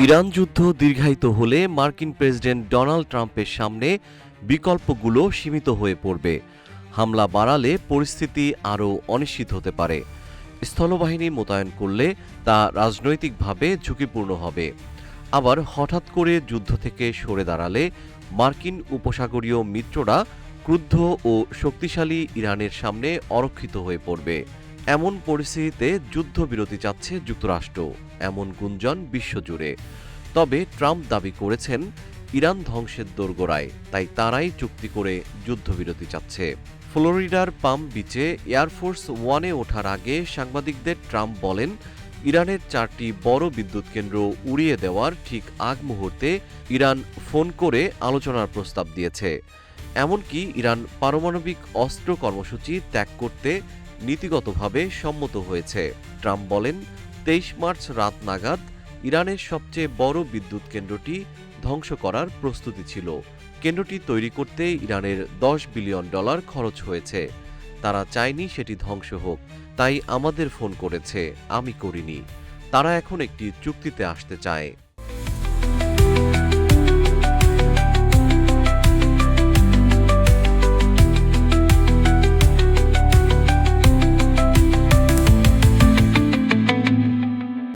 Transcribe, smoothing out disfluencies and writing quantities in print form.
Iran যুদ্ধ দীর্ঘায়িত হলে মার্কিন প্রেসিডেন্ট ডোনাল্ড ট্রাম্পের সামনে বিকল্পগুলো সীমিত হয়ে পড়বে। হামলা বাড়ালে পরিস্থিতি আরও অনিশ্চিত হতে পারে। স্থলবাহিনী মোতায়েন করলে তা রাজনৈতিকভাবে ঝুঁকিপূর্ণ হবে। আবার হঠাৎ করে যুদ্ধ থেকে সরে দাঁড়ালে মার্কিন উপসাগরীয় মিত্ররা ক্রুদ্ধ ও শক্তিশালী ইরানের সামনে অরক্ষিত হয়ে পড়বে। এমন পরিস্থিতিতে যুদ্ধবিরতি চাচ্ছে যুক্তরাষ্ট্র, এমন গুঞ্জন বিশ্বজুড়ে। তবে ট্রাম্প দাবি করেছেন ইরান ধ্বংসের দোরগোড়ায়, তাই তারাই চুক্তি করে যুদ্ধবিরতি চাচ্ছে। ফ্লোরিডার পাম বিচে এয়ারফোর্স ওয়ানে ওঠার আগে সাংবাদিকদের ট্রাম্প বলেন, ইরানের 4টি বড় বিদ্যুৎ কেন্দ্র উড়িয়ে দেওয়ার ঠিক আগ মুহূর্তে ইরান ফোন করে আলোচনার প্রস্তাব দিয়েছে। এমনকি ইরান পারমাণবিক অস্ত্র কর্মসূচি ত্যাগ করতে নীতিগতভাবে সম্মত হয়েছে। ট্রাম্প বলেন, 23 মার্চ রাত নাগাদ ইরানের সবচেয়ে বড় বিদ্যুৎ কেন্দ্রটি ধ্বংস করার প্রস্তুতি ছিল। কেন্দ্রটি তৈরি করতে ইরানের $10 বিলিয়ন খরচ হয়েছে। তারা চায়নি সেটি ধ্বংস হোক, তাই আমাদের ফোন করেছে, আমি করিনি। তারা এখন একটি চুক্তিতে আসতে চায়।